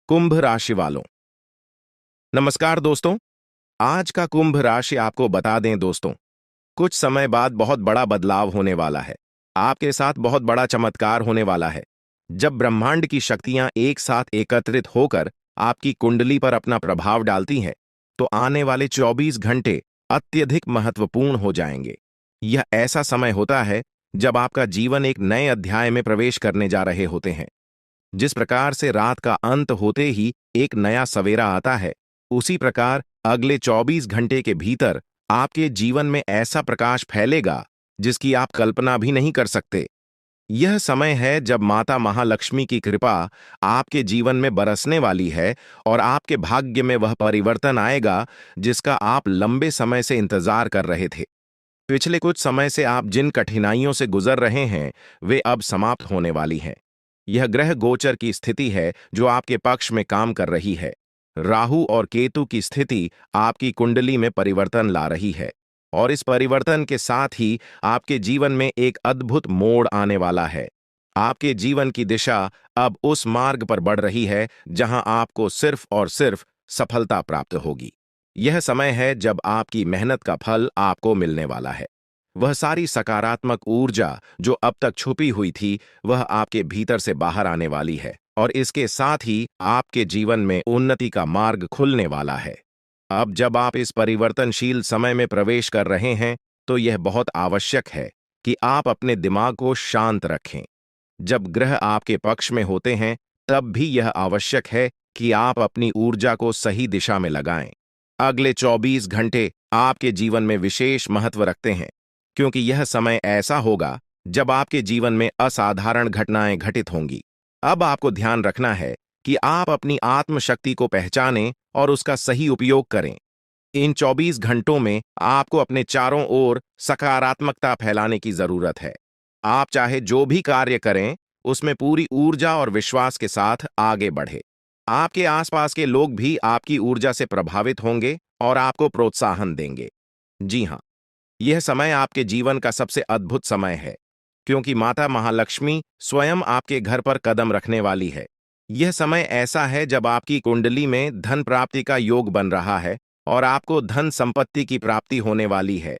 कुंभ राशि वालों, नमस्कार दोस्तों। आज का कुंभ राशि आपको बता दें दोस्तों, कुछ समय बाद बहुत बड़ा बदलाव होने वाला है। आपके साथ बहुत बड़ा चमत्कार होने वाला है। जब ब्रह्मांड की शक्तियां एक साथ एकत्रित होकर आपकी कुंडली पर अपना प्रभाव डालती हैं, तो आने वाले 24 घंटे अत्यधिक महत्वपूर्ण हो जाएंगे। यह ऐसा समय होता है जब आपका जीवन एक नए अध्याय में प्रवेश करने जा रहे होते हैं। जिस प्रकार से रात का अंत होते ही एक नया सवेरा आता है, उसी प्रकार अगले 24 घंटे के भीतर आपके जीवन में ऐसा प्रकाश फैलेगा जिसकी आप कल्पना भी नहीं कर सकते। यह समय है जब माता महालक्ष्मी की कृपा आपके जीवन में बरसने वाली है और आपके भाग्य में वह परिवर्तन आएगा जिसका आप लंबे समय से इंतजार कर रहे थे। पिछले कुछ समय से आप जिन कठिनाइयों से गुजर रहे हैं, वे अब समाप्त होने वाली हैं। यह ग्रह गोचर की स्थिति है जो आपके पक्ष में काम कर रही है। राहु और केतु की स्थिति आपकी कुंडली में परिवर्तन ला रही है और इस परिवर्तन के साथ ही आपके जीवन में एक अद्भुत मोड़ आने वाला है। आपके जीवन की दिशा अब उस मार्ग पर बढ़ रही है जहां आपको सिर्फ और सिर्फ सफलता प्राप्त होगी। यह समय है जब आपकी मेहनत का फल आपको मिलने वाला है। वह सारी सकारात्मक ऊर्जा जो अब तक छुपी हुई थी, वह आपके भीतर से बाहर आने वाली है और इसके साथ ही आपके जीवन में उन्नति का मार्ग खुलने वाला है। अब जब आप इस परिवर्तनशील समय में प्रवेश कर रहे हैं, तो यह बहुत आवश्यक है कि आप अपने दिमाग को शांत रखें। जब ग्रह आपके पक्ष में होते हैं, तब भी यह आवश्यक है कि आप अपनी ऊर्जा को सही दिशा में लगाएं। अगले 24 घंटे आपके जीवन में विशेष महत्व रखते हैं, क्योंकि यह समय ऐसा होगा जब आपके जीवन में असाधारण घटनाएं घटित होंगी। अब आपको ध्यान रखना है कि आप अपनी आत्मशक्ति को पहचानें और उसका सही उपयोग करें। इन 24 घंटों में आपको अपने चारों ओर सकारात्मकता फैलाने की जरूरत है। आप चाहे जो भी कार्य करें, उसमें पूरी ऊर्जा और विश्वास के साथ आगे बढ़े। आपके आसपास के लोग भी आपकी ऊर्जा से प्रभावित होंगे और आपको प्रोत्साहन देंगे। जी हाँ, यह समय आपके जीवन का सबसे अद्भुत समय है, क्योंकि माता महालक्ष्मी स्वयं आपके घर पर कदम रखने वाली है। यह समय ऐसा है जब आपकी कुंडली में धन प्राप्ति का योग बन रहा है और आपको धन संपत्ति की प्राप्ति होने वाली है।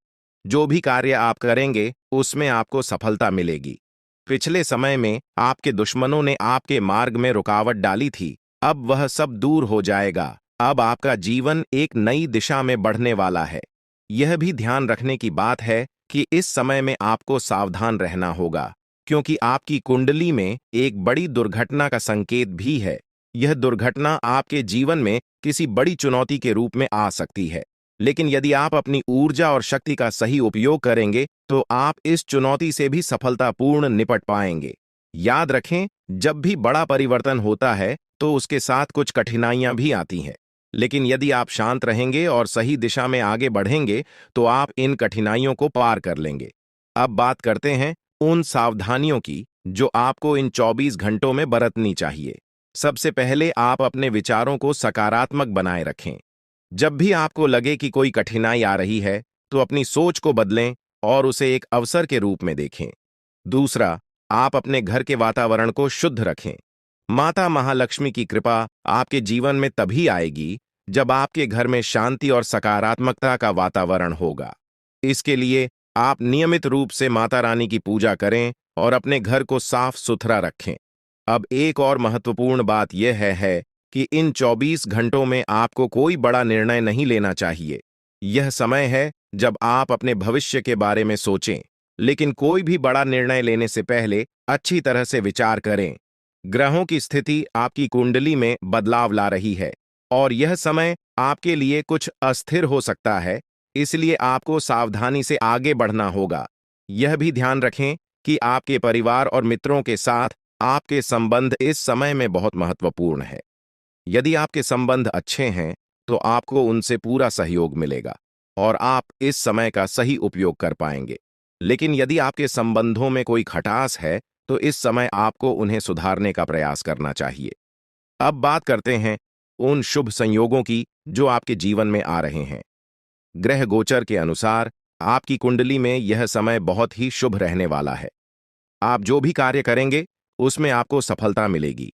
जो भी कार्य आप करेंगे, उसमें आपको सफलता मिलेगी। पिछले समय में आपके दुश्मनों ने आपके मार्ग में रुकावट डाली थी, अब वह सब दूर हो जाएगा। अब आपका जीवन एक नई दिशा में बढ़ने वाला है। यह भी ध्यान रखने की बात है कि इस समय में आपको सावधान रहना होगा, क्योंकि आपकी कुंडली में एक बड़ी दुर्घटना का संकेत भी है। यह दुर्घटना आपके जीवन में किसी बड़ी चुनौती के रूप में आ सकती है, लेकिन यदि आप अपनी ऊर्जा और शक्ति का सही उपयोग करेंगे, तो आप इस चुनौती से भी सफलतापूर्ण निपट पाएंगे। याद रखें, जब भी बड़ा परिवर्तन होता है, तो उसके साथ कुछ कठिनाइयां भी आती हैं। लेकिन यदि आप शांत रहेंगे और सही दिशा में आगे बढ़ेंगे, तो आप इन कठिनाइयों को पार कर लेंगे। अब बात करते हैं उन सावधानियों की जो आपको इन 24 घंटों में बरतनी चाहिए। सबसे पहले आप अपने विचारों को सकारात्मक बनाए रखें। जब भी आपको लगे कि कोई कठिनाई आ रही है, तो अपनी सोच को बदलें और उसे एक अवसर के रूप में देखें। दूसरा, आप अपने घर के वातावरण को शुद्ध रखें। माता महालक्ष्मी की कृपा आपके जीवन में तभी आएगी जब आपके घर में शांति और सकारात्मकता का वातावरण होगा। इसके लिए आप नियमित रूप से माता रानी की पूजा करें और अपने घर को साफ सुथरा रखें। अब एक और महत्वपूर्ण बात यह है कि इन 24 घंटों में आपको कोई बड़ा निर्णय नहीं लेना चाहिए। यह समय है जब आप अपने भविष्य के बारे में सोचें, लेकिन कोई भी बड़ा निर्णय लेने से पहले अच्छी तरह से विचार करें। ग्रहों की स्थिति आपकी कुंडली में बदलाव ला रही है और यह समय आपके लिए कुछ अस्थिर हो सकता है, इसलिए आपको सावधानी से आगे बढ़ना होगा। यह भी ध्यान रखें कि आपके परिवार और मित्रों के साथ आपके संबंध इस समय में बहुत महत्वपूर्ण है। यदि आपके संबंध अच्छे हैं, तो आपको उनसे पूरा सहयोग मिलेगा और आप इस समय का सही उपयोग कर पाएंगे। लेकिन यदि आपके संबंधों में कोई खटास है, तो इस समय आपको उन्हें सुधारने का प्रयास करना चाहिए। अब बात करते हैं उन शुभ संयोगों की जो आपके जीवन में आ रहे हैं। ग्रह गोचर के अनुसार आपकी कुंडली में यह समय बहुत ही शुभ रहने वाला है। आप जो भी कार्य करेंगे, उसमें आपको सफलता मिलेगी।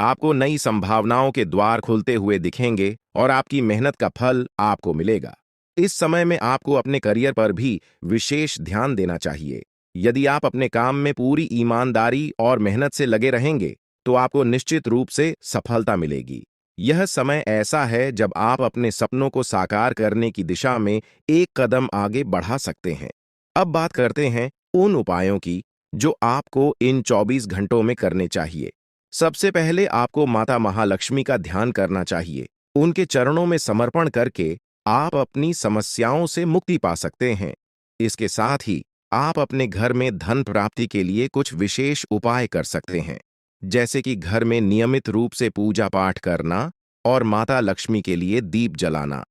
आपको नई संभावनाओं के द्वार खुलते हुए दिखेंगे और आपकी मेहनत का फल आपको मिलेगा। इस समय में आपको अपने करियर पर भी विशेष ध्यान देना चाहिए। यदि आप अपने काम में पूरी ईमानदारी और मेहनत से लगे रहेंगे, तो आपको निश्चित रूप से सफलता मिलेगी। यह समय ऐसा है जब आप अपने सपनों को साकार करने की दिशा में एक कदम आगे बढ़ा सकते हैं। अब बात करते हैं उन उपायों की जो आपको इन 24 घंटों में करने चाहिए। सबसे पहले आपको माता महालक्ष्मी का ध्यान करना चाहिए। उनके चरणों में समर्पण करके आप अपनी समस्याओं से मुक्ति पा सकते हैं। इसके साथ ही आप अपने घर में धन प्राप्ति के लिए कुछ विशेष उपाय कर सकते हैं, जैसे कि घर में नियमित रूप से पूजा पाठ करना और माता लक्ष्मी के लिए दीप जलाना।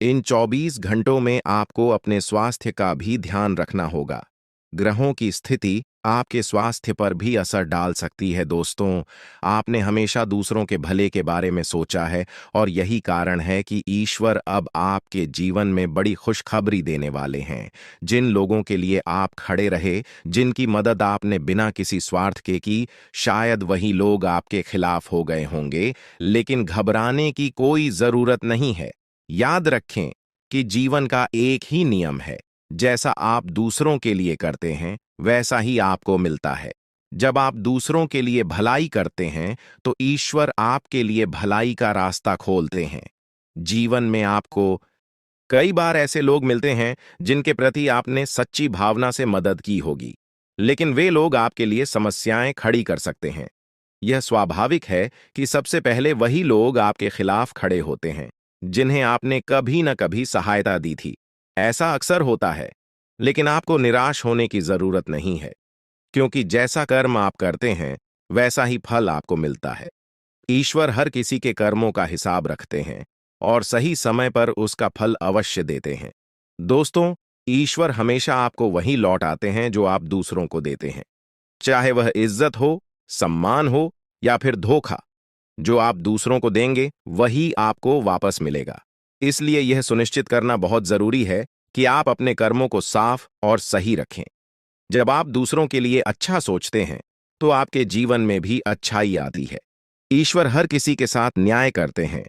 इन 24 घंटों में आपको अपने स्वास्थ्य का भी ध्यान रखना होगा। ग्रहों की स्थिति आपके स्वास्थ्य पर भी असर डाल सकती है दोस्तों। आपने हमेशा दूसरों के भले के बारे में सोचा है और यही कारण है कि ईश्वर अब आपके जीवन में बड़ी खुशखबरी देने वाले हैं। जिन लोगों के लिए आप खड़े रहे, जिनकी मदद आपने बिना किसी स्वार्थ के की, शायद वही लोग आपके खिलाफ हो गए होंगे, लेकिन घबराने की कोई जरूरत नहीं है। याद रखें कि जीवन का एक ही नियम है, जैसा आप दूसरों के लिए करते हैं वैसा ही आपको मिलता है। जब आप दूसरों के लिए भलाई करते हैं तो ईश्वर आपके लिए भलाई का रास्ता खोलते हैं। जीवन में आपको कई बार ऐसे लोग मिलते हैं जिनके प्रति आपने सच्ची भावना से मदद की होगी, लेकिन वे लोग आपके लिए समस्याएं खड़ी कर सकते हैं। यह स्वाभाविक है कि सबसे पहले वही लोग आपके खिलाफ खड़े होते हैं जिन्हें आपने कभी न कभी सहायता दी थी। ऐसा अक्सर होता है, लेकिन आपको निराश होने की जरूरत नहीं है, क्योंकि जैसा कर्म आप करते हैं वैसा ही फल आपको मिलता है। ईश्वर हर किसी के कर्मों का हिसाब रखते हैं और सही समय पर उसका फल अवश्य देते हैं। दोस्तों, ईश्वर हमेशा आपको वही लौट आते हैं जो आप दूसरों को देते हैं, चाहे वह इज्जत हो, सम्मान हो या फिर धोखा। जो आप दूसरों को देंगे वही आपको वापस मिलेगा। इसलिए यह सुनिश्चित करना बहुत जरूरी है कि आप अपने कर्मों को साफ और सही रखें। जब आप दूसरों के लिए अच्छा सोचते हैं तो आपके जीवन में भी अच्छाई आती है। ईश्वर हर किसी के साथ न्याय करते हैं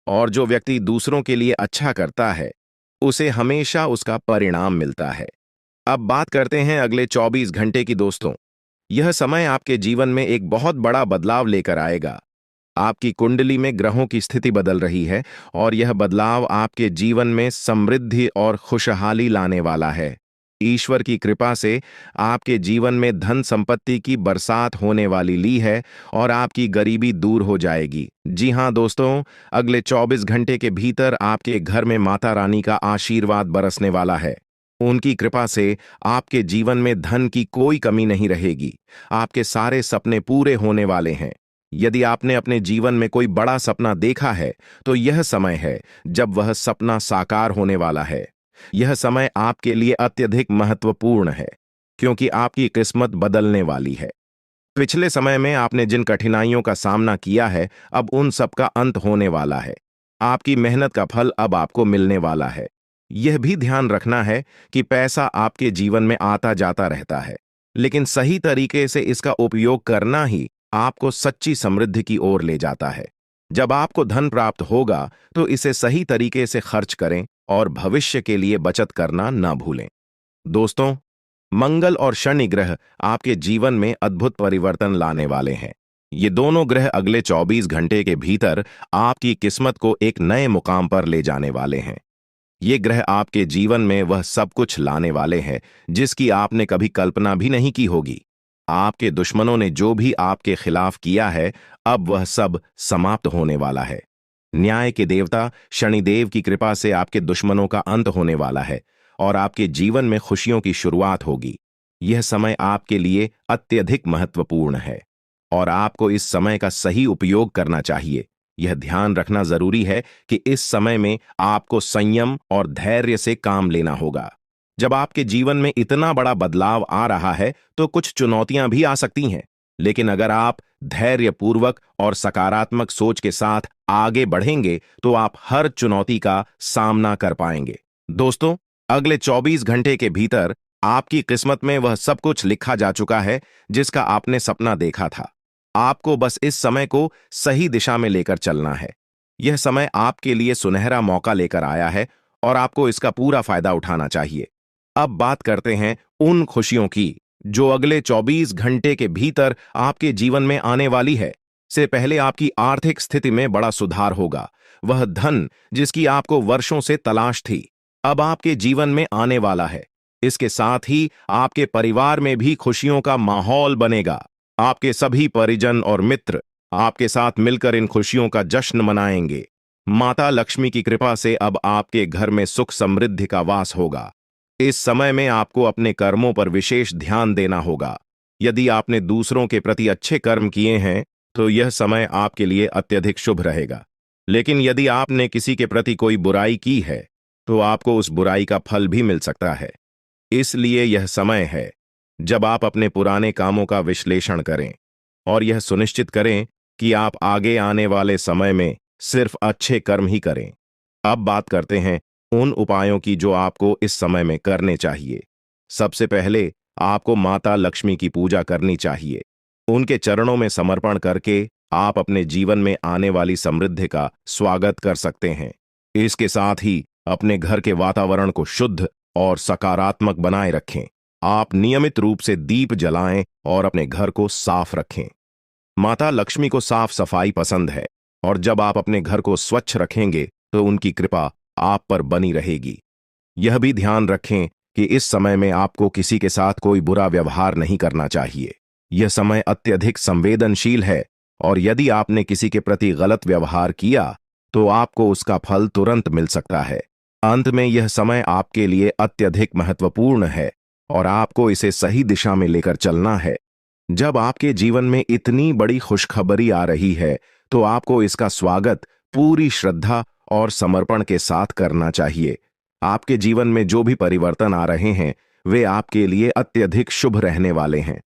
और जो व्यक्ति दूसरों के लिए अच्छा करता है उसे हमेशा उसका परिणाम मिलता है। अब बात करते हैं अगले 24 घंटे की दोस्तों। यह समय आपके जीवन में एक बहुत बड़ा बदलाव लेकर आएगा। आपकी कुंडली में ग्रहों की स्थिति बदल रही है और यह बदलाव आपके जीवन में समृद्धि और खुशहाली लाने वाला है। ईश्वर की कृपा से आपके जीवन में धन संपत्ति की बरसात होने वाली ली है और आपकी गरीबी दूर हो जाएगी। जी हाँ दोस्तों, अगले 24 घंटे के भीतर आपके घर में माता रानी का आशीर्वाद बरसने वाला है। उनकी कृपा से आपके जीवन में धन की कोई कमी नहीं रहेगी। आपके सारे सपने पूरे होने वाले हैं। यदि आपने अपने जीवन में कोई बड़ा सपना देखा है तो यह समय है जब वह सपना साकार होने वाला है। यह समय आपके लिए अत्यधिक महत्वपूर्ण है, क्योंकि आपकी किस्मत बदलने वाली है। पिछले समय में आपने जिन कठिनाइयों का सामना किया है, अब उन सब का अंत होने वाला है। आपकी मेहनत का फल अब आपको मिलने वाला है। यह भी ध्यान रखना है कि पैसा आपके जीवन में आता जाता रहता है, लेकिन सही तरीके से इसका उपयोग करना ही आपको सच्ची समृद्धि की ओर ले जाता है। जब आपको धन प्राप्त होगा तो इसे सही तरीके से खर्च करें और भविष्य के लिए बचत करना न भूलें। दोस्तों, मंगल और शनि ग्रह आपके जीवन में अद्भुत परिवर्तन लाने वाले हैं। ये दोनों ग्रह अगले 24 घंटे के भीतर आपकी किस्मत को एक नए मुकाम पर ले जाने वाले हैं। ये ग्रह आपके जीवन में वह सब कुछ लाने वाले हैं जिसकी आपने कभी कल्पना भी नहीं की होगी। आपके दुश्मनों ने जो भी आपके खिलाफ किया है, अब वह सब समाप्त होने वाला है। न्याय के देवता शनिदेव की कृपा से आपके दुश्मनों का अंत होने वाला है और आपके जीवन में खुशियों की शुरुआत होगी। यह समय आपके लिए अत्यधिक महत्वपूर्ण है और आपको इस समय का सही उपयोग करना चाहिए। यह ध्यान रखना जरूरी है कि इस समय में आपको संयम और धैर्य से काम लेना होगा। जब आपके जीवन में इतना बड़ा बदलाव आ रहा है तो कुछ चुनौतियां भी आ सकती हैं, लेकिन अगर आप धैर्यपूर्वक और सकारात्मक सोच के साथ आगे बढ़ेंगे तो आप हर चुनौती का सामना कर पाएंगे। दोस्तों, अगले 24 घंटे के भीतर आपकी किस्मत में वह सब कुछ लिखा जा चुका है जिसका आपने सपना देखा था। आपको बस इस समय को सही दिशा में लेकर चलना है। यह समय आपके लिए सुनहरा मौका लेकर आया है और आपको इसका पूरा फायदा उठाना चाहिए। अब बात करते हैं उन खुशियों की जो अगले 24 घंटे के भीतर आपके जीवन में आने वाली है। से पहले आपकी आर्थिक स्थिति में बड़ा सुधार होगा। वह धन जिसकी आपको वर्षों से तलाश थी, अब आपके जीवन में आने वाला है। इसके साथ ही आपके परिवार में भी खुशियों का माहौल बनेगा। आपके सभी परिजन और मित्र आपके साथ मिलकर इन खुशियों का जश्न मनाएंगे। माता लक्ष्मी की कृपा से अब आपके घर में सुख समृद्धि का वास होगा। इस समय में आपको अपने कर्मों पर विशेष ध्यान देना होगा। यदि आपने दूसरों के प्रति अच्छे कर्म किए हैं तो यह समय आपके लिए अत्यधिक शुभ रहेगा। लेकिन यदि आपने किसी के प्रति कोई बुराई की है तो आपको उस बुराई का फल भी मिल सकता है। इसलिए यह समय है जब आप अपने पुराने कामों का विश्लेषण करें और यह सुनिश्चित करें कि आप आगे आने वाले समय में सिर्फ अच्छे कर्म ही करें। अब बात करते हैं उन उपायों की जो आपको इस समय में करने चाहिए। सबसे पहले आपको माता लक्ष्मी की पूजा करनी चाहिए। उनके चरणों में समर्पण करके आप अपने जीवन में आने वाली समृद्धि का स्वागत कर सकते हैं। इसके साथ ही अपने घर के वातावरण को शुद्ध और सकारात्मक बनाए रखें। आप नियमित रूप से दीप जलाएं और अपने घर को साफ रखें। माता लक्ष्मी को साफ सफाई पसंद है और जब आप अपने घर को स्वच्छ रखेंगे तो उनकी कृपा आप पर बनी रहेगी। यह भी ध्यान रखें कि इस समय में आपको किसी के साथ कोई बुरा व्यवहार नहीं करना चाहिए। यह समय अत्यधिक संवेदनशील है और यदि आपने किसी के प्रति गलत व्यवहार किया तो आपको उसका फल तुरंत मिल सकता है। अंत में यह समय आपके लिए अत्यधिक महत्वपूर्ण है और आपको इसे सही दिशा में लेकर चलना है। जब आपके जीवन में इतनी बड़ी खुशखबरी आ रही है तो आपको इसका स्वागत पूरी श्रद्धा और समर्पण के साथ करना चाहिए। आपके जीवन में जो भी परिवर्तन आ रहे हैं वे आपके लिए अत्यधिक शुभ रहने वाले हैं।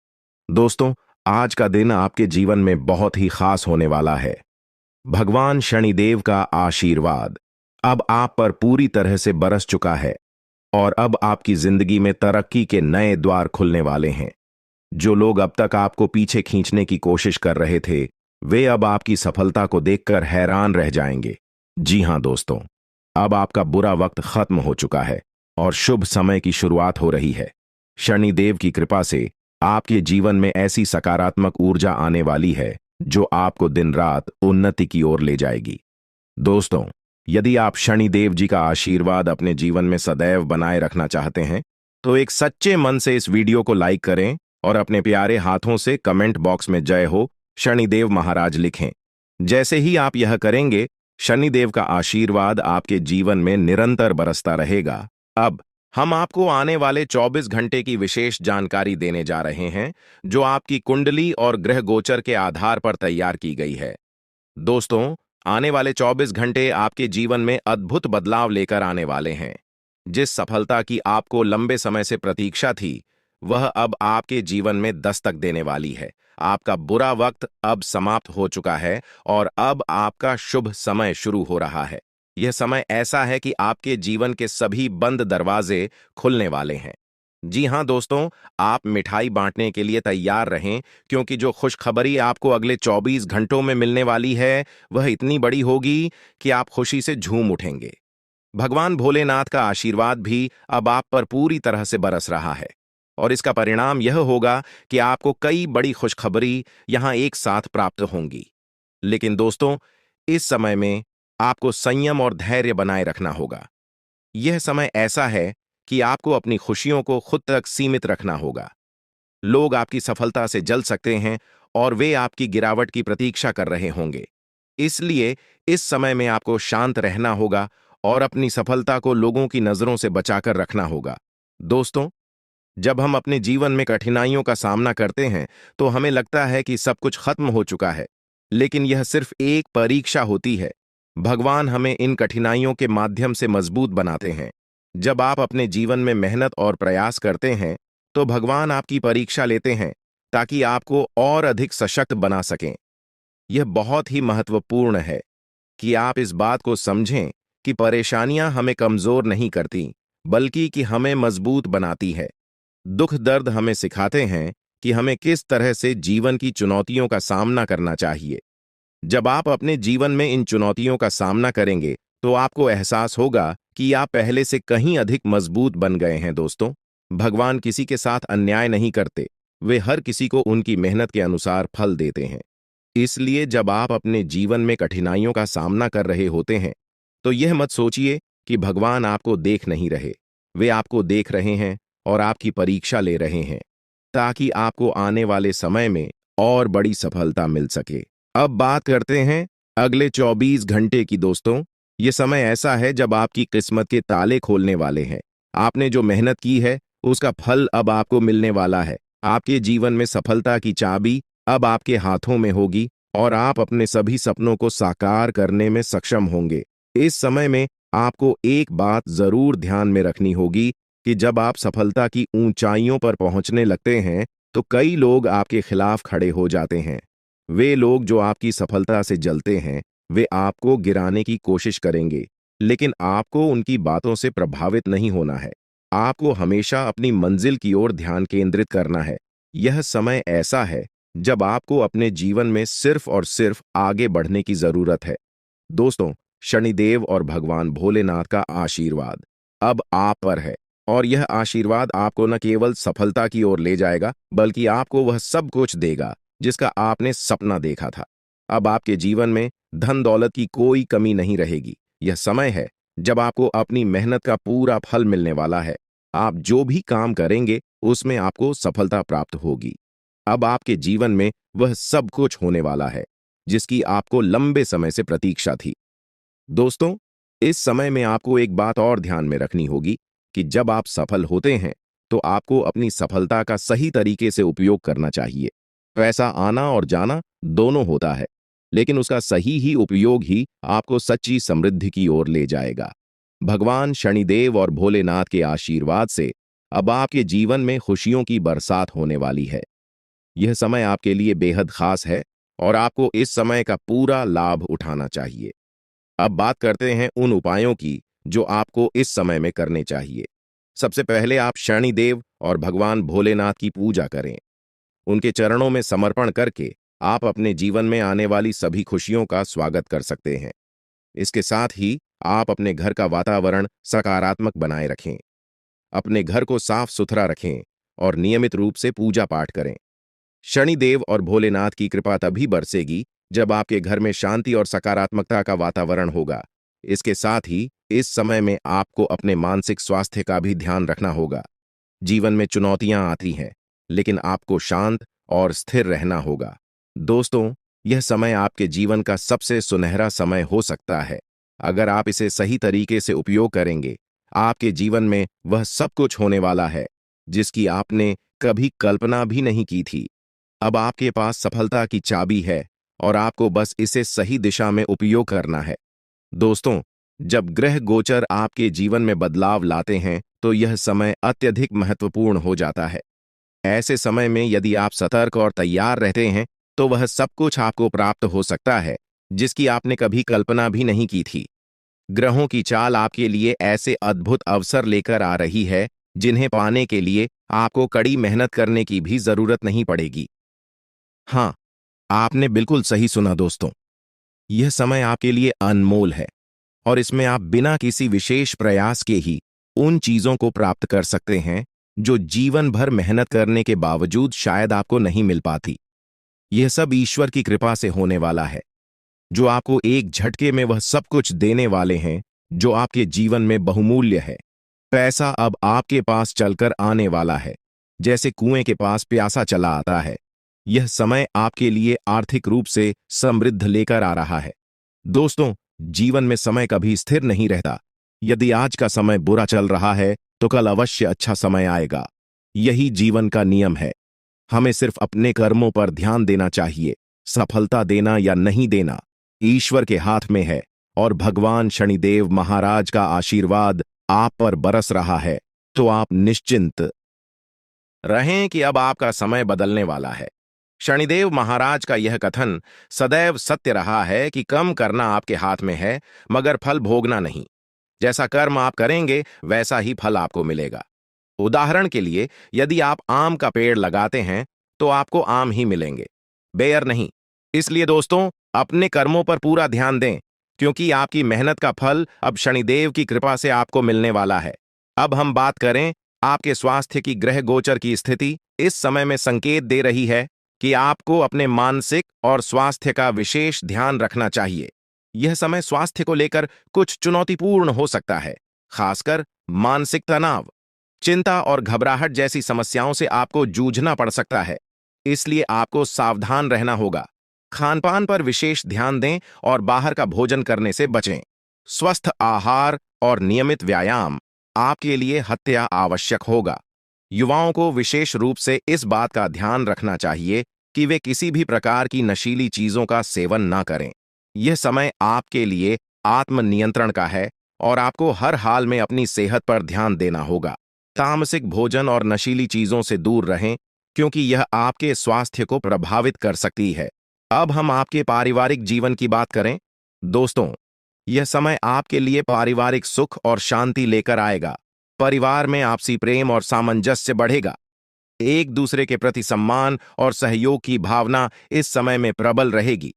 दोस्तों, आज का दिन आपके जीवन में बहुत ही खास होने वाला है। भगवान शनिदेव का आशीर्वाद अब आप पर पूरी तरह से बरस चुका है और अब आपकी जिंदगी में तरक्की के नए द्वार खुलने वाले हैं। जो लोग अब तक आपको पीछे खींचने की कोशिश कर रहे थे वे अब आपकी सफलता को देखकर हैरान रह जाएंगे। जी हां दोस्तों, अब आपका बुरा वक्त खत्म हो चुका है और शुभ समय की शुरुआत हो रही है। शनिदेव की कृपा से आपके जीवन में ऐसी सकारात्मक ऊर्जा आने वाली है जो आपको दिन रात उन्नति की ओर ले जाएगी। दोस्तों, यदि आप शनिदेव जी का आशीर्वाद अपने जीवन में सदैव बनाए रखना चाहते हैं तो एक सच्चे मन से इस वीडियो को लाइक करें और अपने प्यारे हाथों से कमेंट बॉक्स में जय हो शनिदेव महाराज लिखें। जैसे ही आप यह करेंगे शनिदेव का आशीर्वाद आपके जीवन में निरंतर बरसता रहेगा। अब हम आपको आने वाले 24 घंटे की विशेष जानकारी देने जा रहे हैं जो आपकी कुंडली और ग्रह गोचर के आधार पर तैयार की गई है। दोस्तों, आने वाले 24 घंटे आपके जीवन में अद्भुत बदलाव लेकर आने वाले हैं। जिस सफलता की आपको लंबे समय से प्रतीक्षा थी वह अब आपके जीवन में दस्तक देने वाली है। आपका बुरा वक्त अब समाप्त हो चुका है और अब आपका शुभ समय शुरू हो रहा है। यह समय ऐसा है कि आपके जीवन के सभी बंद दरवाजे खुलने वाले हैं। जी हां दोस्तों, आप मिठाई बांटने के लिए तैयार रहें क्योंकि जो खुशखबरी आपको अगले 24 घंटों में मिलने वाली है वह इतनी बड़ी होगी कि आप खुशी से झूम उठेंगे। भगवान भोलेनाथ का आशीर्वाद भी अब आप पर पूरी तरह से बरस रहा है और इसका परिणाम यह होगा कि आपको कई बड़ी खुशखबरी यहां एक साथ प्राप्त होंगी। लेकिन दोस्तों, इस समय में आपको संयम और धैर्य बनाए रखना होगा। यह समय ऐसा है कि आपको अपनी खुशियों को खुद तक सीमित रखना होगा। लोग आपकी सफलता से जल सकते हैं और वे आपकी गिरावट की प्रतीक्षा कर रहे होंगे। इसलिए इस समय में आपको शांत रहना होगा और अपनी सफलता को लोगों की नजरों से बचाकर रखना होगा। दोस्तों, जब हम अपने जीवन में कठिनाइयों का सामना करते हैं तो हमें लगता है कि सब कुछ खत्म हो चुका है, लेकिन यह सिर्फ एक परीक्षा होती है। भगवान हमें इन कठिनाइयों के माध्यम से मजबूत बनाते हैं। जब आप अपने जीवन में मेहनत और प्रयास करते हैं तो भगवान आपकी परीक्षा लेते हैं ताकि आपको और अधिक सशक्त बना सकें। यह बहुत ही महत्वपूर्ण है कि आप इस बात को समझें कि परेशानियां हमें कमजोर नहीं करती बल्कि कि हमें मजबूत बनाती है। दुख दर्द हमें सिखाते हैं कि हमें किस तरह से जीवन की चुनौतियों का सामना करना चाहिए। जब आप अपने जीवन में इन चुनौतियों का सामना करेंगे तो आपको एहसास होगा कि आप पहले से कहीं अधिक मजबूत बन गए हैं दोस्तों। भगवान किसी के साथ अन्याय नहीं करते, वे हर किसी को उनकी मेहनत के अनुसार फल देते हैं। इसलिए जब आप अपने जीवन में कठिनाइयों का सामना कर रहे होते हैं तो यह मत सोचिए कि भगवान आपको देख नहीं रहे। वे आपको देख रहे हैं और आपकी परीक्षा ले रहे हैं ताकि आपको आने वाले समय में और बड़ी सफलता मिल सके। अब बात करते हैं अगले 24 घंटे की दोस्तों। ये समय ऐसा है जब आपकी किस्मत के ताले खोलने वाले हैं। आपने जो मेहनत की है उसका फल अब आपको मिलने वाला है। आपके जीवन में सफलता की चाबी अब आपके हाथों में होगी और आप अपने सभी सपनों को साकार करने में सक्षम होंगे। इस समय में आपको एक बात जरूर ध्यान में रखनी होगी कि जब आप सफलता की ऊंचाइयों पर पहुंचने लगते हैं तो कई लोग आपके खिलाफ खड़े हो जाते हैं। वे लोग जो आपकी सफलता से जलते हैं वे आपको गिराने की कोशिश करेंगे, लेकिन आपको उनकी बातों से प्रभावित नहीं होना है। आपको हमेशा अपनी मंजिल की ओर ध्यान केंद्रित करना है। यह समय ऐसा है जब आपको अपने जीवन में सिर्फ और सिर्फ आगे बढ़ने की जरूरत है। दोस्तों, शनिदेव और भगवान भोलेनाथ का आशीर्वाद अब आप पर है और यह आशीर्वाद आपको न केवल सफलता की ओर ले जाएगा बल्कि आपको वह सब कुछ देगा जिसका आपने सपना देखा था। अब आपके जीवन में धन दौलत की कोई कमी नहीं रहेगी। यह समय है जब आपको अपनी मेहनत का पूरा फल मिलने वाला है। आप जो भी काम करेंगे उसमें आपको सफलता प्राप्त होगी। अब आपके जीवन में वह सब कुछ होने वाला है जिसकी आपको लंबे समय से प्रतीक्षा थी। दोस्तों, इस समय में आपको एक बात और ध्यान में रखनी होगी कि जब आप सफल होते हैं तो आपको अपनी सफलता का सही तरीके से उपयोग करना चाहिए। पैसा आना और जाना दोनों होता है, लेकिन उसका सही ही उपयोग ही आपको सच्ची समृद्धि की ओर ले जाएगा। भगवान शनिदेव और भोलेनाथ के आशीर्वाद से अब आपके जीवन में खुशियों की बरसात होने वाली है। यह समय आपके लिए बेहद खास है और आपको इस समय का पूरा लाभ उठाना चाहिए। अब बात करते हैं उन उपायों की जो आपको इस समय में करने चाहिए। सबसे पहले आप शनिदेव और भगवान भोलेनाथ की पूजा करें। उनके चरणों में समर्पण करके आप अपने जीवन में आने वाली सभी खुशियों का स्वागत कर सकते हैं। इसके साथ ही आप अपने घर का वातावरण सकारात्मक बनाए रखें। अपने घर को साफ सुथरा रखें और नियमित रूप से पूजा पाठ करें। शनिदेव और भोलेनाथ की कृपा तभी बरसेगी जब आपके घर में शांति और सकारात्मकता का वातावरण होगा। इसके साथ ही इस समय में आपको अपने मानसिक स्वास्थ्य का भी ध्यान रखना होगा। जीवन में चुनौतियां आती हैं, लेकिन आपको शांत और स्थिर रहना होगा। दोस्तों, यह समय आपके जीवन का सबसे सुनहरा समय हो सकता है। अगर आप इसे सही तरीके से उपयोग करेंगे, आपके जीवन में वह सब कुछ होने वाला है जिसकी आपने कभी कल्पना भी नहीं की थी। अब आपके पास सफलता की चाबी है और आपको बस इसे सही दिशा में उपयोग करना है। दोस्तों, जब ग्रह गोचर आपके जीवन में बदलाव लाते हैं तो यह समय अत्यधिक महत्वपूर्ण हो जाता है। ऐसे समय में यदि आप सतर्क और तैयार रहते हैं तो वह सब कुछ आपको प्राप्त हो सकता है जिसकी आपने कभी कल्पना भी नहीं की थी। ग्रहों की चाल आपके लिए ऐसे अद्भुत अवसर लेकर आ रही है जिन्हें पाने के लिए आपको कड़ी मेहनत करने की भी जरूरत नहीं पड़ेगी। हाँ, आपने बिल्कुल सही सुना दोस्तों। यह समय आपके लिए अनमोल है और इसमें आप बिना किसी विशेष प्रयास के ही उन चीजों को प्राप्त कर सकते हैं जो जीवन भर मेहनत करने के बावजूद शायद आपको नहीं मिल पाती। यह सब ईश्वर की कृपा से होने वाला है, जो आपको एक झटके में वह सब कुछ देने वाले हैं जो आपके जीवन में बहुमूल्य है। पैसा अब आपके पास चलकर आने वाला है, जैसे कुएं के पास प्यासा चला आता है। यह समय आपके लिए आर्थिक रूप से समृद्ध लेकर आ रहा है। दोस्तों, जीवन में समय कभी स्थिर नहीं रहता। यदि आज का समय बुरा चल रहा है तो कल अवश्य अच्छा समय आएगा। यही जीवन का नियम है। हमें सिर्फ अपने कर्मों पर ध्यान देना चाहिए। सफलता देना या नहीं देना ईश्वर के हाथ में है और भगवान शनिदेव महाराज का आशीर्वाद आप पर बरस रहा है। तो आप निश्चिंत रहें कि अब आपका समय बदलने वाला है। शनिदेव महाराज का यह कथन सदैव सत्य रहा है कि कम करना आपके हाथ में है, मगर फल भोगना नहीं। जैसा कर्म आप करेंगे वैसा ही फल आपको मिलेगा। उदाहरण के लिए, यदि आप आम का पेड़ लगाते हैं तो तो आपको आम ही मिलेंगे, बेयर नहीं। इसलिए दोस्तों, अपने कर्मों पर पूरा ध्यान दें, क्योंकि आपकी मेहनत का फल अब शनिदेव की कृपा से आपको मिलने वाला है। अब हम बात करें आपके स्वास्थ्य की। ग्रह गोचर की स्थिति इस समय में संकेत दे रही है कि आपको अपने मानसिक और स्वास्थ्य का विशेष ध्यान रखना चाहिए। यह समय स्वास्थ्य को लेकर कुछ चुनौतीपूर्ण हो सकता है, खासकर मानसिक तनाव, चिंता और घबराहट जैसी समस्याओं से आपको जूझना पड़ सकता है। इसलिए आपको सावधान रहना होगा। खानपान पर विशेष ध्यान दें और बाहर का भोजन करने से बचें। स्वस्थ आहार और नियमित व्यायाम आपके लिए हत्या आवश्यक होगा। युवाओं को विशेष रूप से इस बात का ध्यान रखना चाहिए कि वे किसी भी प्रकार की नशीली चीजों का सेवन ना करें। यह समय आपके लिए आत्मनियंत्रण का है और आपको हर हाल में अपनी सेहत पर ध्यान देना होगा। तामसिक भोजन और नशीली चीजों से दूर रहें, क्योंकि यह आपके स्वास्थ्य को प्रभावित कर सकती है। अब हम आपके पारिवारिक जीवन की बात करें। दोस्तों, यह समय आपके लिए पारिवारिक सुख और शांति लेकर आएगा। परिवार में आपसी प्रेम और सामंजस्य बढ़ेगा। एक दूसरे के प्रति सम्मान और सहयोग की भावना इस समय में प्रबल रहेगी।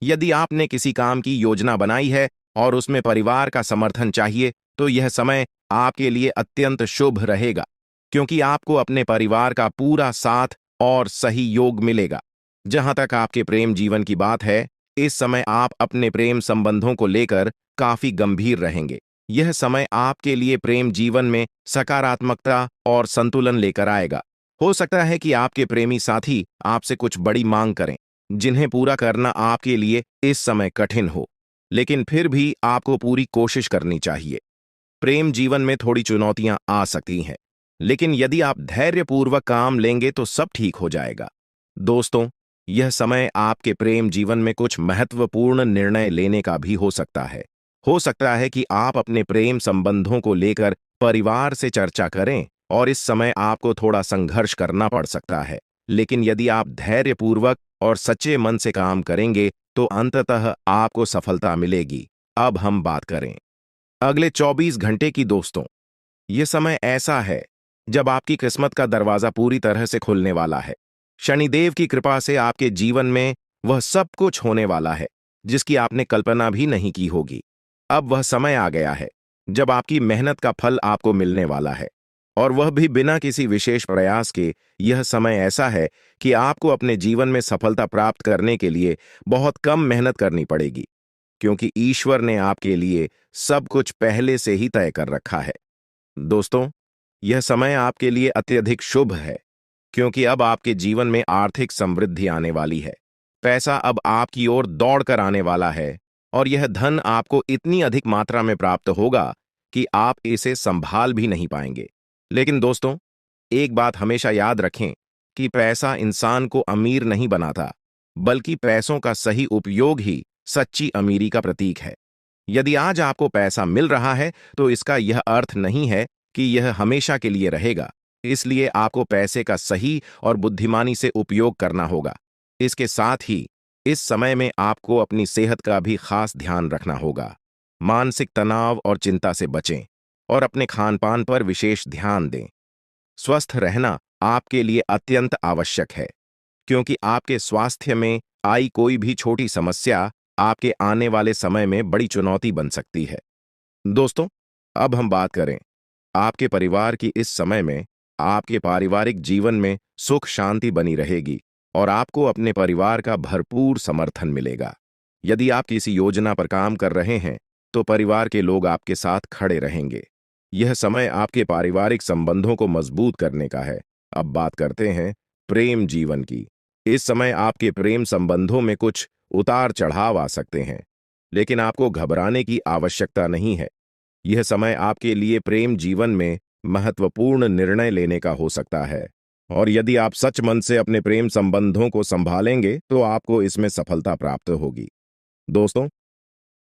यदि आपने किसी काम की योजना बनाई है और उसमें परिवार का समर्थन चाहिए, तो यह समय आपके लिए अत्यंत शुभ रहेगा, क्योंकि आपको अपने परिवार का पूरा साथ और सही योग मिलेगा। जहां तक आपके प्रेम जीवन की बात है, इस समय आप अपने प्रेम संबंधों को लेकर काफी गंभीर रहेंगे। यह समय आपके लिए प्रेम जीवन में सकारात्मकता और संतुलन लेकर आएगा। हो सकता है कि आपके प्रेमी साथी आपसे कुछ बड़ी मांग करें, जिन्हें पूरा करना आपके लिए इस समय कठिन हो, लेकिन फिर भी आपको पूरी कोशिश करनी चाहिए। प्रेम जीवन में थोड़ी चुनौतियां आ सकती हैं, लेकिन यदि आप धैर्यपूर्वक काम लेंगे तो सब ठीक हो जाएगा। दोस्तों, यह समय आपके प्रेम जीवन में कुछ महत्वपूर्ण निर्णय लेने का भी हो सकता है। हो सकता है कि आप अपने प्रेम संबंधों को लेकर परिवार से चर्चा करें और इस समय आपको थोड़ा संघर्ष करना पड़ सकता है। लेकिन यदि आप धैर्यपूर्वक और सच्चे मन से काम करेंगे तो अंततः आपको सफलता मिलेगी। अब हम बात करें अगले 24 घंटे की। दोस्तों, यह समय ऐसा है जब आपकी किस्मत का दरवाजा पूरी तरह से खुलने वाला है। शनिदेव की कृपा से आपके जीवन में वह सब कुछ होने वाला है जिसकी आपने कल्पना भी नहीं की होगी। अब वह समय आ गया है जब आपकी मेहनत का फल आपको मिलने वाला है, और वह भी बिना किसी विशेष प्रयास के। यह समय ऐसा है कि आपको अपने जीवन में सफलता प्राप्त करने के लिए बहुत कम मेहनत करनी पड़ेगी, क्योंकि ईश्वर ने आपके लिए सब कुछ पहले से ही तय कर रखा है। दोस्तों, यह समय आपके लिए अत्यधिक शुभ है, क्योंकि अब आपके जीवन में आर्थिक समृद्धि आने वाली है। पैसा अब आपकी ओर दौड़ कर आने वाला है, और यह धन आपको इतनी अधिक मात्रा में प्राप्त होगा कि आप इसे संभाल भी नहीं पाएंगे। लेकिन दोस्तों, एक बात हमेशा याद रखें कि पैसा इंसान को अमीर नहीं बनाता, बल्कि पैसों का सही उपयोग ही सच्ची अमीरी का प्रतीक है। यदि आज आपको पैसा मिल रहा है, तो इसका यह अर्थ नहीं है कि यह हमेशा के लिए रहेगा। इसलिए आपको पैसे का सही और बुद्धिमानी से उपयोग करना होगा। इसके साथ ही इस समय में आपको अपनी सेहत का भी खास ध्यान रखना होगा। मानसिक तनाव और चिंता से बचें और अपने खानपान पर विशेष ध्यान दें। स्वस्थ रहना आपके लिए अत्यंत आवश्यक है, क्योंकि आपके स्वास्थ्य में आई कोई भी छोटी समस्या आपके आने वाले समय में बड़ी चुनौती बन सकती है। दोस्तों, अब हम बात करें आपके परिवार की। इस समय में आपके पारिवारिक जीवन में सुख शांति बनी रहेगी और आपको अपने परिवार का भरपूर समर्थन मिलेगा। यदि आप किसी योजना पर काम कर रहे हैं, तो परिवार के लोग आपके साथ खड़े रहेंगे। यह समय आपके पारिवारिक संबंधों को मजबूत करने का है। अब बात करते हैं प्रेम जीवन की। इस समय आपके प्रेम संबंधों में कुछ उतार चढ़ाव आ सकते हैं, लेकिन आपको घबराने की आवश्यकता नहीं है। यह समय आपके लिए प्रेम जीवन में महत्वपूर्ण निर्णय लेने का हो सकता है, और यदि आप सच मन से अपने प्रेम संबंधों को संभालेंगे तो आपको इसमें सफलता प्राप्त होगी। दोस्तों,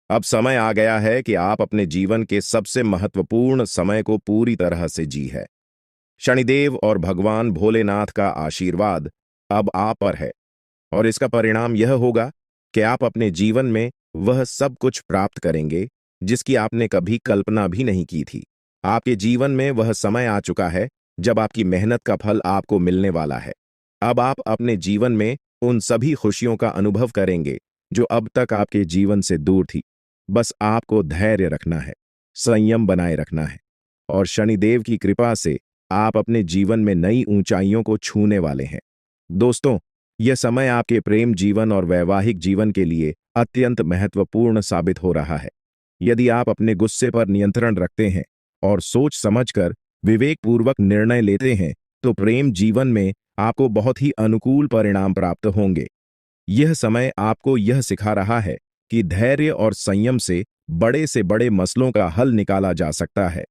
अब समय आ गया है कि आप अपने जीवन के सबसे महत्वपूर्ण समय को पूरी तरह से जी है। शनिदेव और भगवान भोलेनाथ का आशीर्वाद अब आप पर है, और इसका परिणाम यह होगा कि आप अपने जीवन में वह सब कुछ प्राप्त करेंगे जिसकी आपने कभी कल्पना भी नहीं की थी। आपके जीवन में वह समय आ चुका है जब आपकी मेहनत का फल आपको मिलने वाला है। अब आप अपने जीवन में उन सभी खुशियों का अनुभव करेंगे जो अब तक आपके जीवन से दूर थी। बस आपको धैर्य रखना है, संयम बनाए रखना है, और शनिदेव की कृपा से आप अपने जीवन में नई ऊंचाइयों को छूने वाले हैं। दोस्तों, यह समय आपके प्रेम जीवन और वैवाहिक जीवन के लिए अत्यंत महत्वपूर्ण साबित हो रहा है। यदि आप अपने गुस्से पर नियंत्रण रखते हैं और सोच समझकर विवेकपूर्वक निर्णय लेते हैं, तो प्रेम जीवन में आपको बहुत ही अनुकूल परिणाम प्राप्त होंगे। यह समय आपको यह सिखा रहा है कि धैर्य और संयम से बड़े मसलों का हल निकाला जा सकता है।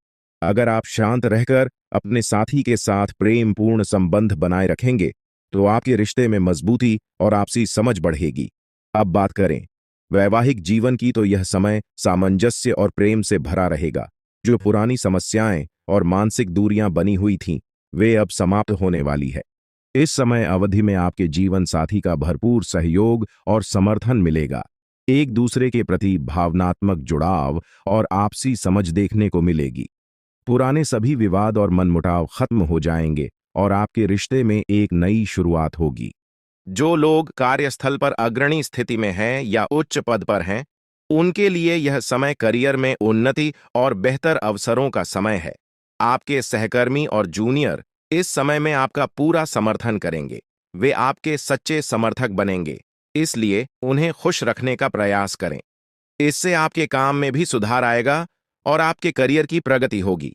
अगर आप शांत रहकर अपने साथी के साथ प्रेमपूर्ण संबंध बनाए रखेंगे, तो आपके रिश्ते में मजबूती और आपसी समझ बढ़ेगी। अब बात करें वैवाहिक जीवन की, तो यह समय सामंजस्य और प्रेम से भरा रहेगा। जो पुरानी समस्याएं और मानसिक दूरियां बनी हुई थीं, वे अब समाप्त होने वाली है। इस समय अवधि में आपके जीवन साथी का भरपूर सहयोग और समर्थन मिलेगा। एक दूसरे के प्रति भावनात्मक जुड़ाव और आपसी समझ देखने को मिलेगी। पुराने सभी विवाद और मनमुटाव खत्म हो जाएंगे और आपके रिश्ते में एक नई शुरुआत होगी। जो लोग कार्यस्थल पर अग्रणी स्थिति में हैं या उच्च पद पर हैं, उनके लिए यह समय करियर में उन्नति और बेहतर अवसरों का समय है। आपके सहकर्मी और जूनियर इस समय में आपका पूरा समर्थन करेंगे। वे आपके सच्चे समर्थक बनेंगे, इसलिए उन्हें खुश रखने का प्रयास करें। इससे आपके काम में भी सुधार आएगा और आपके करियर की प्रगति होगी।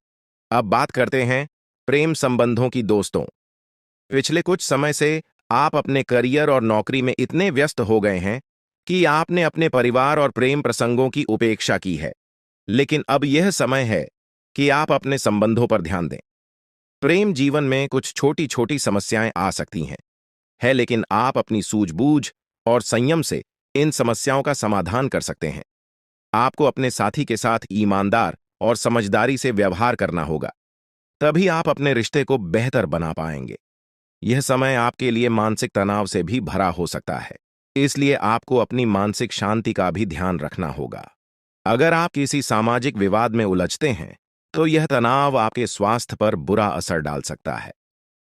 अब बात करते हैं प्रेम संबंधों की। दोस्तों, पिछले कुछ समय से आप अपने करियर और नौकरी में इतने व्यस्त हो गए हैं कि आपने अपने परिवार और प्रेम प्रसंगों की उपेक्षा की है। लेकिन अब यह समय है कि आप अपने संबंधों पर ध्यान दें। प्रेम जीवन में कुछ छोटी छोटी समस्याएं आ सकती हैं, लेकिन आप अपनी सूझबूझ और संयम से इन समस्याओं का समाधान कर सकते हैं। आपको अपने साथी के साथ ईमानदार और समझदारी से व्यवहार करना होगा, तभी आप अपने रिश्ते को बेहतर बना पाएंगे। यह समय आपके लिए मानसिक तनाव से भी भरा हो सकता है, इसलिए आपको अपनी मानसिक शांति का भी ध्यान रखना होगा। अगर आप किसी सामाजिक विवाद में उलझते हैं, तो यह तनाव आपके स्वास्थ्य पर बुरा असर डाल सकता है।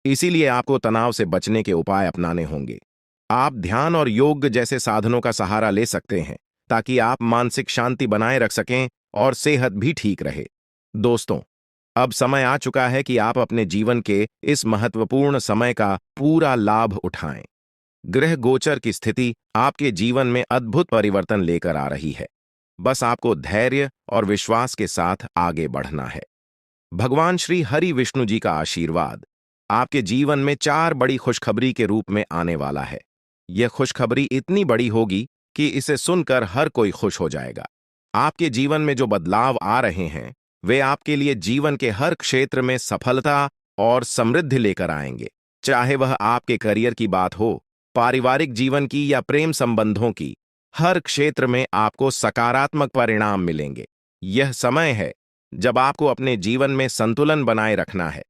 इसीलिए आपको तनाव से बचने के उपाय अपनाने होंगे। आप ध्यान और योग जैसे साधनों का सहारा ले सकते हैं, ताकि आप मानसिक शांति बनाए रख सकें और सेहत भी ठीक रहे। दोस्तों, अब समय आ चुका है कि आप अपने जीवन के इस महत्वपूर्ण समय का पूरा लाभ उठाएं। ग्रह गोचर की स्थिति आपके जीवन में अद्भुत परिवर्तन लेकर आ रही है। बस आपको धैर्य और विश्वास के साथ आगे बढ़ना है। भगवान श्री हरि विष्णु जी का आशीर्वाद आपके जीवन में 4 बड़ी खुशखबरी के रूप में आने वाला है। यह खुशखबरी इतनी बड़ी होगी कि इसे सुनकर हर कोई खुश हो जाएगा। आपके जीवन में जो बदलाव आ रहे हैं, वे आपके लिए जीवन के हर क्षेत्र में सफलता और समृद्धि लेकर आएंगे। चाहे वह आपके करियर की बात हो, पारिवारिक जीवन की या प्रेम संबंधों की, हर क्षेत्र में आपको सकारात्मक परिणाम मिलेंगे। यह समय है जब आपको अपने जीवन में संतुलन बनाए रखना है।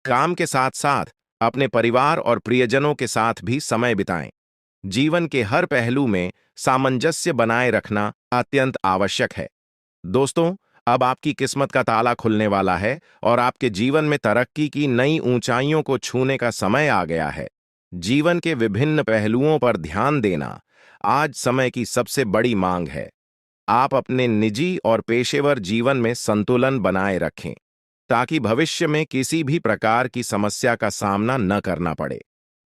काम के साथ साथ अपने परिवार और प्रियजनों के साथ भी समय बिताएं। जीवन के हर पहलू में सामंजस्य बनाए रखना अत्यंत आवश्यक है। दोस्तों, अब आपकी किस्मत का ताला खुलने वाला है और आपके जीवन में तरक्की की नई ऊंचाइयों को छूने का समय आ गया है। जीवन के विभिन्न पहलुओं पर ध्यान देना आज समय की सबसे बड़ी मांग है। आप अपने निजी और पेशेवर जीवन में संतुलन बनाए रखें, ताकि भविष्य में किसी भी प्रकार की समस्या का सामना न करना पड़े।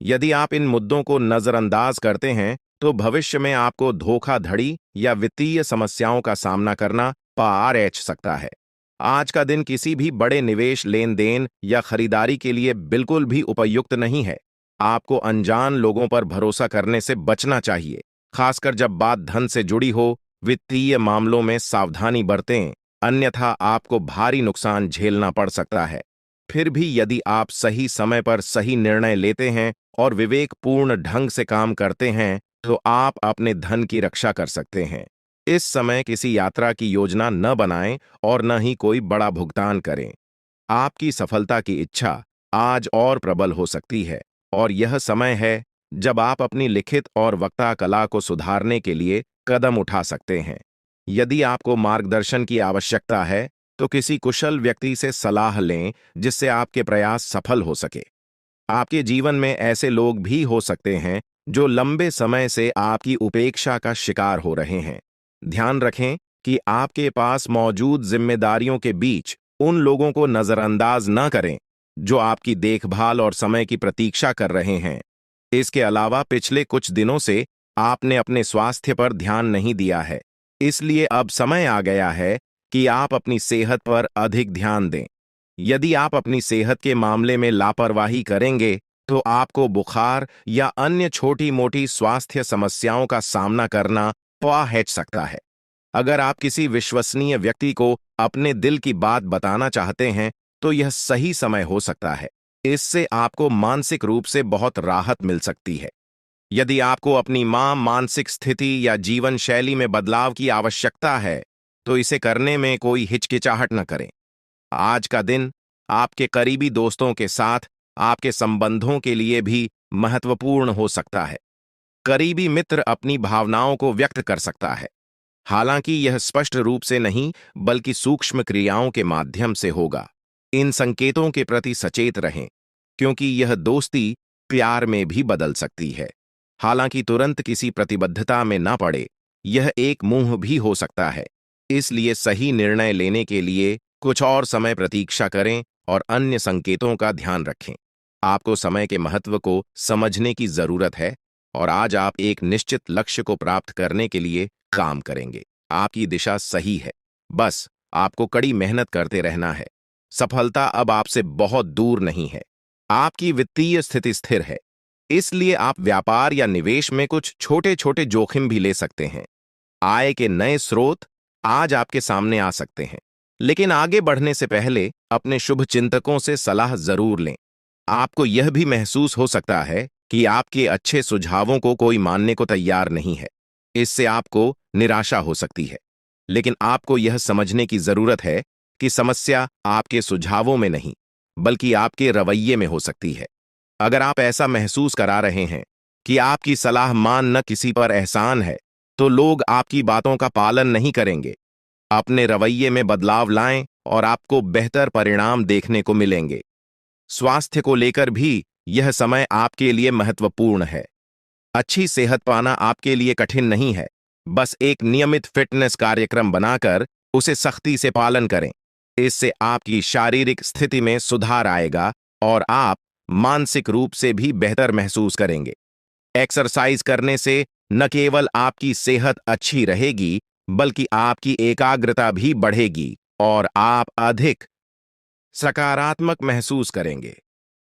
यदि आप इन मुद्दों को नजरअंदाज करते हैं, तो भविष्य में आपको धोखाधड़ी या वित्तीय समस्याओं का सामना करना पड़ सकता है। आज का दिन किसी भी बड़े निवेश, लेन देन या खरीदारी के लिए बिल्कुल भी उपयुक्त नहीं है। आपको अनजान लोगों पर भरोसा करने से बचना चाहिए, खासकर जब बात धन से जुड़ी हो। वित्तीय मामलों में सावधानी बरतें, अन्यथा आपको भारी नुकसान झेलना पड़ सकता है। फिर भी यदि आप सही समय पर सही निर्णय लेते हैं और विवेकपूर्ण ढंग से काम करते हैं, तो आप अपने धन की रक्षा कर सकते हैं। इस समय किसी यात्रा की योजना न बनाएं और न ही कोई बड़ा भुगतान करें। आपकी सफलता की इच्छा आज और प्रबल हो सकती है, और यह समय है जब आप अपनी लिखित और वक्ता कला को सुधारने के लिए कदम उठा सकते हैं। यदि आपको मार्गदर्शन की आवश्यकता है, तो किसी कुशल व्यक्ति से सलाह लें, जिससे आपके प्रयास सफल हो सके। आपके जीवन में ऐसे लोग भी हो सकते हैं जो लंबे समय से आपकी उपेक्षा का शिकार हो रहे हैं। ध्यान रखें कि आपके पास मौजूद जिम्मेदारियों के बीच उन लोगों को नजरअंदाज न करें जो आपकी देखभाल और समय की प्रतीक्षा कर रहे हैं। इसके अलावा पिछले कुछ दिनों से आपने अपने स्वास्थ्य पर ध्यान नहीं दिया है, इसलिए अब समय आ गया है कि आप अपनी सेहत पर अधिक ध्यान दें। यदि आप अपनी सेहत के मामले में लापरवाही करेंगे, तो आपको बुखार या अन्य छोटी-मोटी स्वास्थ्य समस्याओं का सामना करना पड़ सकता है। अगर आप किसी विश्वसनीय व्यक्ति को अपने दिल की बात बताना चाहते हैं, तो यह सही समय हो सकता है। इससे आपको मानसिक रूप से बहुत राहत मिल सकती है। यदि आपको अपनी मानसिक स्थिति या जीवन शैली में बदलाव की आवश्यकता है, तो इसे करने में कोई हिचकिचाहट न करें। आज का दिन आपके करीबी दोस्तों के साथ आपके संबंधों के लिए भी महत्वपूर्ण हो सकता है। करीबी मित्र अपनी भावनाओं को व्यक्त कर सकता है, हालांकि यह स्पष्ट रूप से नहीं बल्कि सूक्ष्म क्रियाओं के माध्यम से होगा। इन संकेतों के प्रति सचेत रहें, क्योंकि यह दोस्ती प्यार में भी बदल सकती है। हालांकि तुरंत किसी प्रतिबद्धता में ना पड़े, यह एक मुंह भी हो सकता है। इसलिए सही निर्णय लेने के लिए कुछ और समय प्रतीक्षा करें और अन्य संकेतों का ध्यान रखें। आपको समय के महत्व को समझने की जरूरत है और आज आप एक निश्चित लक्ष्य को प्राप्त करने के लिए काम करेंगे। आपकी दिशा सही है, बस आपको कड़ी मेहनत करते रहना है। सफलता अब आपसे बहुत दूर नहीं है। आपकी वित्तीय स्थिति स्थिर है, इसलिए आप व्यापार या निवेश में कुछ छोटे-छोटे जोखिम भी ले सकते हैं। आय के नए स्रोत आज आपके सामने आ सकते हैं, लेकिन आगे बढ़ने से पहले अपने शुभ चिंतकों से सलाह जरूर लें। आपको यह भी महसूस हो सकता है कि आपके अच्छे सुझावों को कोई मानने को तैयार नहीं है। इससे आपको निराशा हो सकती है, लेकिन आपको यह समझने की जरूरत है कि समस्या आपके सुझावों में नहीं, बल्कि आपके रवैये में हो सकती है। अगर आप ऐसा महसूस करा रहे हैं कि आपकी सलाह मान न किसी पर एहसान है, तो लोग आपकी बातों का पालन नहीं करेंगे। अपने रवैये में बदलाव लाएं और आपको बेहतर परिणाम देखने को मिलेंगे। स्वास्थ्य को लेकर भी यह समय आपके लिए महत्वपूर्ण है। अच्छी सेहत पाना आपके लिए कठिन नहीं है। बस एक नियमित फिटनेस कार्यक्रम बनाकर उसे सख्ती से पालन करें। इससे आपकी शारीरिक स्थिति में सुधार आएगा और आप मानसिक रूप से भी बेहतर महसूस करेंगे। एक्सरसाइज करने से न केवल आपकी सेहत अच्छी रहेगी, बल्कि आपकी एकाग्रता भी बढ़ेगी और आप अधिक सकारात्मक महसूस करेंगे।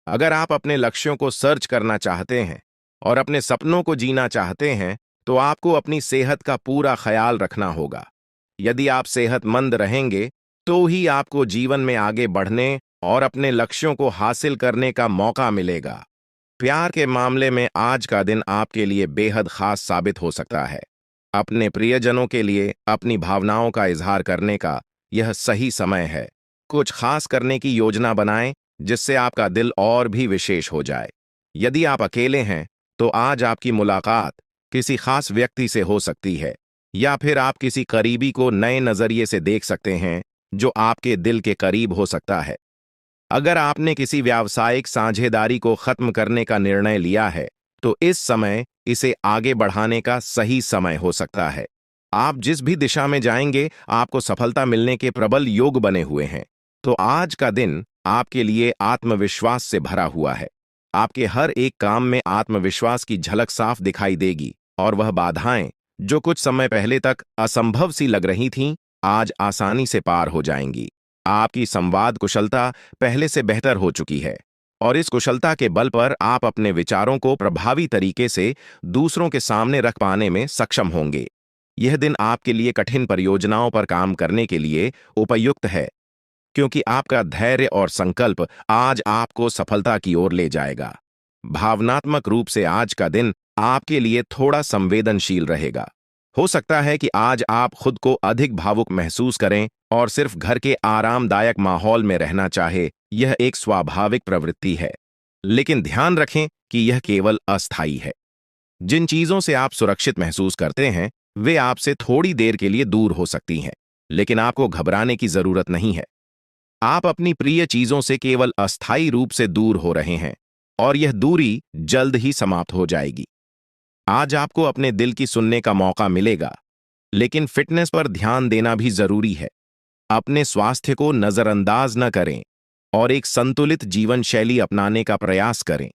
अगर आप अपने लक्ष्यों को सर्च करना चाहते हैं और अपने सपनों को जीना चाहते हैं, तो आपको अपनी सेहत का पूरा ख्याल रखना होगा। यदि आप सेहतमंद रहेंगे, तो ही आपको जीवन में आगे बढ़ने और अपने लक्ष्यों को हासिल करने का मौका मिलेगा। प्यार के मामले में आज का दिन आपके लिए बेहद खास साबित हो सकता है। अपने प्रियजनों के लिए अपनी भावनाओं का इजहार करने का यह सही समय है। कुछ खास करने की योजना बनाएं, जिससे आपका दिल और भी विशेष हो जाए। यदि आप अकेले हैं, तो आज आपकी मुलाकात किसी खास व्यक्ति से हो सकती है, या फिर आप किसी करीबी को नए नजरिए से देख सकते हैं जो आपके दिल के करीब हो सकता है। अगर आपने किसी व्यावसायिक साझेदारी को खत्म करने का निर्णय लिया है, तो इस समय इसे आगे बढ़ाने का सही समय हो सकता है। आप जिस भी दिशा में जाएंगे, आपको सफलता मिलने के प्रबल योग बने हुए हैं। तो आज का दिन आपके लिए आत्मविश्वास से भरा हुआ है। आपके हर एक काम में आत्मविश्वास की झलक साफ दिखाई देगी और वह बाधाएं, जो कुछ समय पहले तक असंभव सी लग रही थीं, आज आसानी से पार हो जाएंगी। आपकी संवाद कुशलता पहले से बेहतर हो चुकी है और इस कुशलता के बल पर आप अपने विचारों को प्रभावी तरीके से दूसरों के सामने रख पाने में सक्षम होंगे। यह दिन आपके लिए कठिन परियोजनाओं पर काम करने के लिए उपयुक्त है, क्योंकि आपका धैर्य और संकल्प आज आपको सफलता की ओर ले जाएगा। भावनात्मक रूप से आज का दिन आपके लिए थोड़ा संवेदनशील रहेगा। हो सकता है कि आज आप खुद को अधिक भावुक महसूस करें और सिर्फ घर के आरामदायक माहौल में रहना चाहे। यह एक स्वाभाविक प्रवृत्ति है, लेकिन ध्यान रखें कि यह केवल अस्थायी है। जिन चीजों से आप सुरक्षित महसूस करते हैं, वे आपसे थोड़ी देर के लिए दूर हो सकती हैं, लेकिन आपको घबराने की जरूरत नहीं है। आप अपनी प्रिय चीजों से केवल अस्थायी रूप से दूर हो रहे हैं। और यह दूरी जल्द ही समाप्त हो जाएगी। आज आपको अपने दिल की सुनने का मौका मिलेगा, लेकिन फिटनेस पर ध्यान देना भी जरूरी है। अपने स्वास्थ्य को नजरअंदाज न करें और एक संतुलित जीवन शैली अपनाने का प्रयास करें।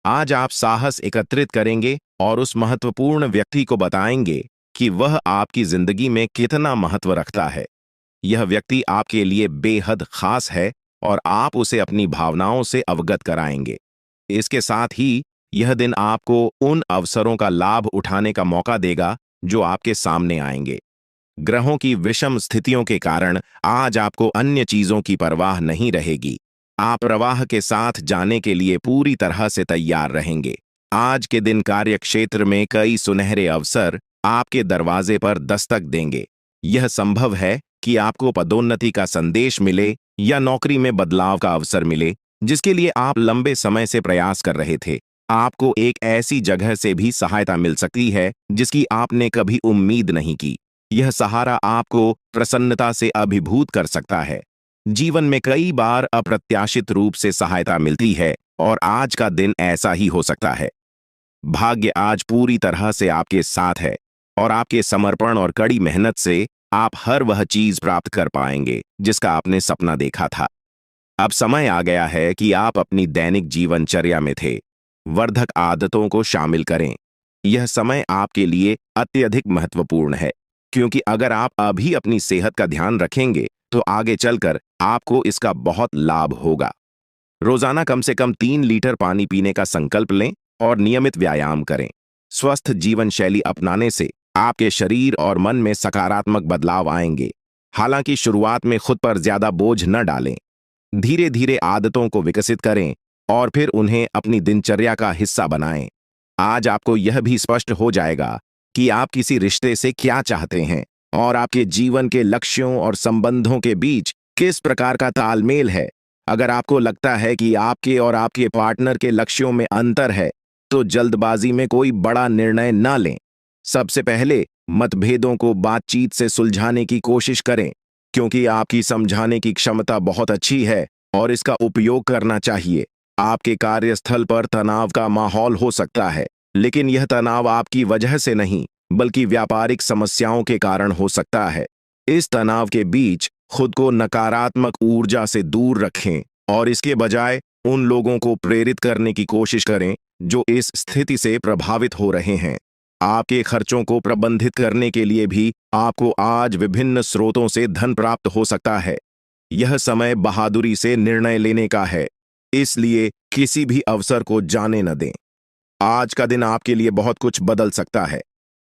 आज आप साहस एकत्रित करेंगे और उस महत्वपूर्ण व्यक्ति को बताएंगे कि वह आपकी जिंदगी में कितना महत्व रखता है। यह व्यक्ति आपके लिए बेहद खास है और आप उसे अपनी भावनाओं से अवगत कराएंगे। इसके साथ ही यह दिन आपको उन अवसरों का लाभ उठाने का मौका देगा जो आपके सामने आएंगे। ग्रहों की विषम स्थितियों के कारण आज आपको अन्य चीजों की परवाह नहीं रहेगी। आप प्रवाह के साथ जाने के लिए पूरी तरह से तैयार रहेंगे। आज के दिन कार्यक्षेत्र में कई सुनहरे अवसर आपके दरवाजे पर दस्तक देंगे। यह संभव है कि आपको पदोन्नति का संदेश मिले या नौकरी में बदलाव का अवसर मिले जिसके लिए आप लंबे समय से प्रयास कर रहे थे। आपको एक ऐसी जगह से भी सहायता मिल सकती है जिसकी आपने कभी उम्मीद नहीं की। यह सहारा आपको प्रसन्नता से अभिभूत कर सकता है। जीवन में कई बार अप्रत्याशित रूप से सहायता मिलती है और आज का दिन ऐसा ही हो सकता है। भाग्य आज पूरी तरह से आपके साथ है और आपके समर्पण और कड़ी मेहनत से आप हर वह चीज प्राप्त कर पाएंगे जिसका आपने सपना देखा था। अब समय आ गया है कि आप अपनी दैनिक जीवनचर्या में थे वर्धक आदतों को शामिल करें। यह समय आपके लिए अत्यधिक महत्वपूर्ण है, क्योंकि अगर आप अभी अपनी सेहत का ध्यान रखेंगे तो आगे चलकर आपको इसका बहुत लाभ होगा। रोजाना कम से कम 3 लीटर पानी पीने का संकल्प लें और नियमित व्यायाम करें। स्वस्थ जीवन शैली अपनाने से आपके शरीर और मन में सकारात्मक बदलाव आएंगे। हालांकि शुरुआत में खुद पर ज्यादा बोझ न डालें। धीरे धीरे आदतों को विकसित करें और फिर उन्हें अपनी दिनचर्या का हिस्सा बनाएं। आज आपको यह भी स्पष्ट हो जाएगा कि आप किसी रिश्ते से क्या चाहते हैं और आपके जीवन के लक्ष्यों और संबंधों के बीच किस प्रकार का तालमेल है। अगर आपको लगता है कि आपके और आपके पार्टनर के लक्ष्यों में अंतर है, तो जल्दबाजी में कोई बड़ा निर्णय न लें। सबसे पहले मतभेदों को बातचीत से सुलझाने की कोशिश करें, क्योंकि आपकी समझाने की क्षमता बहुत अच्छी है और इसका उपयोग करना चाहिए। आपके कार्यस्थल पर तनाव का माहौल हो सकता है, लेकिन यह तनाव आपकी वजह से नहीं बल्कि व्यापारिक समस्याओं के कारण हो सकता है। इस तनाव के बीच खुद को नकारात्मक ऊर्जा से दूर रखें और इसके बजाय उन लोगों को प्रेरित करने की कोशिश करें जो इस स्थिति से प्रभावित हो रहे हैं। आपके खर्चों को प्रबंधित करने के लिए भी आपको आज विभिन्न स्रोतों से धन प्राप्त हो सकता है। यह समय बहादुरी से निर्णय लेने का है, इसलिए किसी भी अवसर को जाने न दें। आज का दिन आपके लिए बहुत कुछ बदल सकता है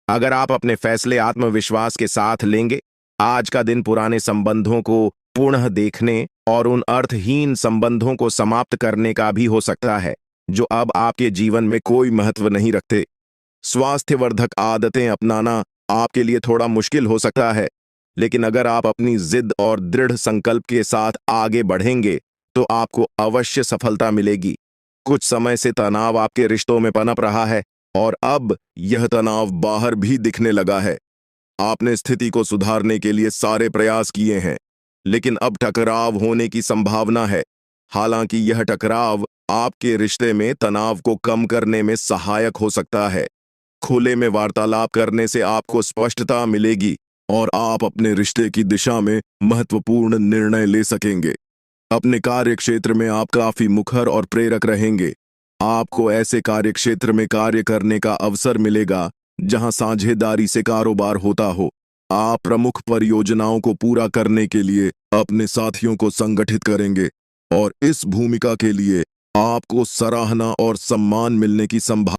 अगर आप अपने फैसले आत्मविश्वास के साथ लेंगे। आज का दिन पुराने संबंधों को पुनः देखने और उन अर्थहीन संबंधों को समाप्त करने का भी हो सकता है जो अब आपके जीवन में कोई महत्व नहीं रखते। स्वास्थ्यवर्धक आदतें अपनाना आपके लिए थोड़ा मुश्किल हो सकता है, लेकिन अगर आप अपनी जिद और दृढ़ संकल्प के साथ आगे बढ़ेंगे तो आपको अवश्य सफलता मिलेगी। कुछ समय से तनाव आपके रिश्तों में पनप रहा है और अब यह तनाव बाहर भी दिखने लगा है। आपने स्थिति को सुधारने के लिए सारे प्रयास किए हैं, लेकिन अब टकराव होने की संभावना है। हालांकि यह टकराव आपके रिश्ते में तनाव को कम करने में सहायक हो सकता है। खुले में वार्तालाप करने से आपको स्पष्टता मिलेगी और आप अपने रिश्ते की दिशा में महत्वपूर्ण निर्णय ले सकेंगे। अपने कार्यक्षेत्र में आप काफी मुखर और प्रेरक रहेंगे। आपको ऐसे कार्यक्षेत्र में कार्य करने का अवसर मिलेगा जहां साझेदारी से कारोबार होता हो। आप प्रमुख परियोजनाओं को पूरा करने के लिए अपने साथियों को संगठित करेंगे और इस भूमिका के लिए आपको सराहना और सम्मान मिलने की संभावना